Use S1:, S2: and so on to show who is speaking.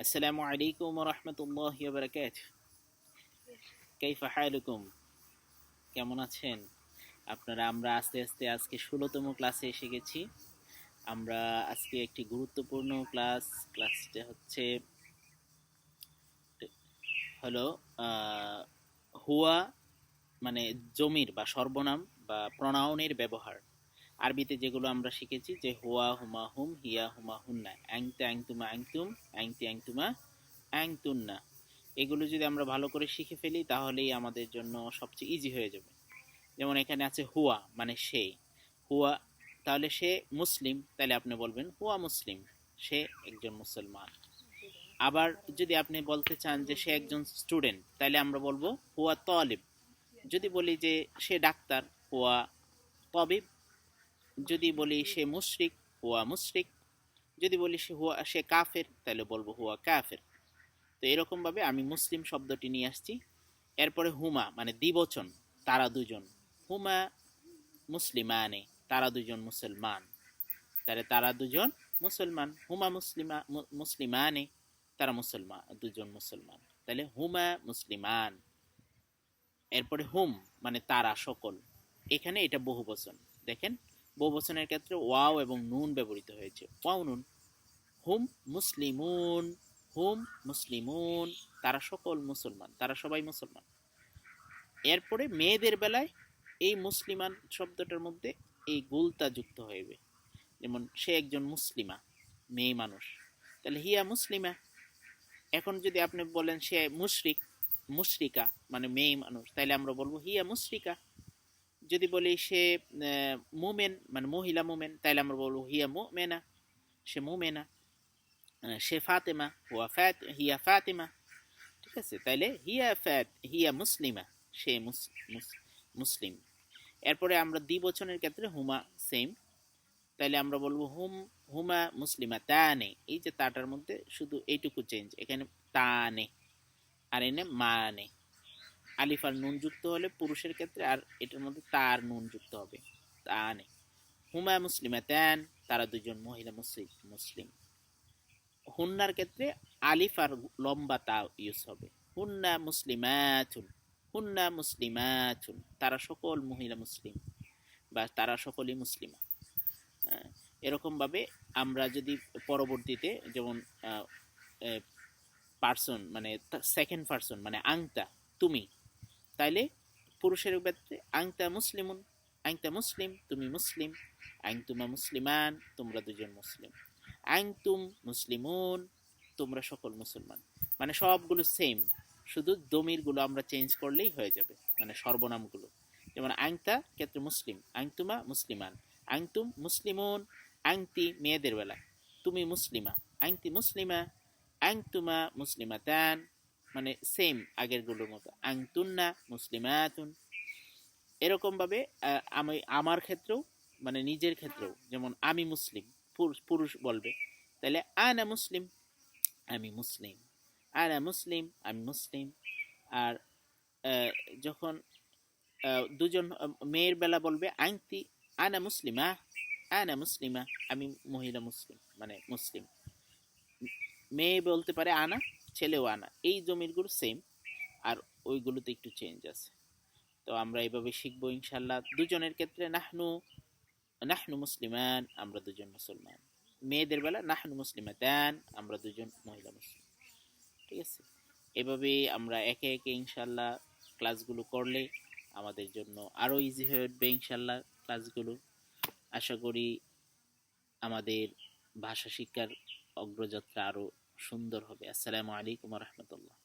S1: আসসালামু আলাইকুম ওয়া রাহমাতুল্লাহি ওয়া বারাকাতুহু। কাইফা হালুকুম? কেমন আছেন আপনারা? আমরা আস্তে আস্তে আজকে 16তম ক্লাসে এসে গেছি। আমরা আজকে একটি গুরুত্বপূর্ণ ক্লাসটা হলো আহ, হুয়া মানে জমির বা সর্বনাম বা প্রনাউনের ব্যবহার। আরবিতে যেগুলো আমরা শিখেছি যে হুয়া হুমা হুম, হিয়া হুমা হুন্না, অ্যাংতা অ্যাংতুমা অ্যাংতুম, অ্যাংতি অ্যাংতুমা অ্যাংতুন্না, এগুলো যদি আমরা ভালো করে শিখে ফেলি তাহলেই আমাদের জন্য সবচেয়ে ইজি হয়ে যাবে। যেমন এখানে আছে হুয়া মানে সে, হুয়া তাহলে সে মুসলিম, তাহলে আপনি বলবেন হুয়া মুসলিম, সে একজন মুসলমান। আবার যদি আপনি বলতে চান যে সে একজন স্টুডেন্ট, তাহলে আমরা বলবো হুয়া তলিব। যদি বলি যে সে ডাক্তার, হুয়া তবিব। যদি বলি সে মুশরিক, হুয়া মুশরিক। যদি বলি সে কাফের, তাহলে বলবো হুয়া কাফের। তো এরকম ভাবে আমি মুসলিম শব্দটি নিয়ে আসছি। এরপরে হুমা মানে দ্বিবচন, তারা দুজন। হুমা মুসলিমানে, তারা দুজন মুসলমান। তাহলে তারা দুজন মুসলমান। হুমা মুসলিমানে, তারা মুসলমান, দুজন মুসলমান। তাহলে হুমা মুসলিমান। এরপরে হুম মানে তারা সকল। এখানে এটা বহুবচন। দেখেন, বহুবচনের ক্ষেত্রে ওয়াও এবং নুন ব্যবহৃত হয়েছে। ওয়াও নুন। হুম মুসলিমুন, হুম মুসলিমুন, তারা সকল মুসলমান, তারা সবাই মুসলমান। এরপরে মেয়েদের বেলায় এই মুসলিমান শব্দটার মধ্যে এই গুলতা যুক্ত হইবে। যেমন সে একজন মুসলিমা, মেয়ে মানুষ, তাহলে হিয়া মুসলিমা। এখন যদি আপনি বলেন সে মুশরিক, মুশরিকা মানে মেয়ে মানুষ, তাহলে আমরা বলবো হিয়া মুশরিকা। যদি বলি সে মুমেন মানে মহিলা মুমেন, তাহলে আমরা বলবো হিয়া মুমেনা, সে মুমেনা। সে ফাতেমা, হিয়া ফাতেমা। ঠিক আছে, তাইলে হিয়া মুসলিমা, সে মুসলিম। এরপরে আমরা দ্বিবচনের ক্ষেত্রে হুমা সেম, তাইলে আমরা বলবো হুমা মুসলিমা তানে। এই যে তাটার মধ্যে শুধু এইটুকু চেঞ্জ, এখানে তানে আর এনে মানে। আলিফ আর নুন যুক্ত হলে পুরুষের ক্ষেত্রে, আর এটার মধ্যে তার নুন যুক্ত হবে, তানে। হুমা মুসলিমা তান, তারা দুজন মহিলা মুসলিম। হুন্নার ক্ষেত্রে আলিফ আর লম্বা তা ইউজ হবে। হুন্না মুসলিমাতুন, হুন্না মুসলিমাতুন, তারা সকল মহিলা মুসলিম বা তারা সকলই মুসলিমা। এরকম ভাবে আমরা যদি পরবর্তীতে যেমন পার্সন মানে সেকেন্ড পার্সন মানে আংতা, তুমি, তাইলে পুরুষের ক্ষেত্রে আংতা মুসলিমুন, আংতা মুসলিম, তুমি মুসলিম। আংতুমা মুসলিমান, তোমরা দুজন মুসলিম। আংতুম মুসলিমুন, তোমরা সকল মুসলমান। মানে সবগুলো সেম, শুধু দমির গুলো আমরা চেঞ্জ করলেই হয়ে যাবে, মানে সর্বনামগুলো। যেমন আংতা ক্ষেত্রে মুসলিম, আংতুমা মুসলিমান, আংতুম মুসলিমুন। আংতি মেয়েদের বেলা, তুমি মুসলিমা, আংতি মুসলিমা, আংতুমা মুসলিমাতান, মানে সেম আগের গুলোর মতো। আংতুন্না মুসলিমাতুন। এরকম ভাবে আমি আমার ক্ষেত্রেও মানে নিজের ক্ষেত্রেও, যেমন আমি মুসলিম, পুরুষ বলবে, তাহলে আনা মুসলিম, আমি মুসলিম। আনা মুসলিম, আমি মুসলিম। আর যখন দুজন মেয়ের বেলা বলবে আংতি আনা মুসলিমা, আনা মুসলিমা, আমি মহিলা মুসলিম মানে মুসলিম। মেয়ে বলতে পারে আনা, ছেলেও আনা। এই জমিরগুলো সেম, আর ওইগুলোতে একটু চেঞ্জ আছে। তো আমরা এইভাবে শিখবো ইনশাল্লাহ। দুজনের ক্ষেত্রে নাহনু, নাহনু মুসলিমান, আমরা দুজন মুসলমান। মেয়েদের বেলা নাহনু মুসলিমাতান, আমরা দুজন মহিলা মুসলিম। ঠিক আছে, এভাবে আমরা একে একে ইনশাল্লাহ ক্লাসগুলো করলে আমাদের জন্য আরো ইজি হয়ে উঠবে ইনশাল্লাহ ক্লাসগুলো। আশা করি আমাদের ভাষা শিক্ষার অগ্রযাত্রা আরো সুন্দর হবে। আসসালামু আলাইকুম ওয়া রাহমাতুল্লাহ।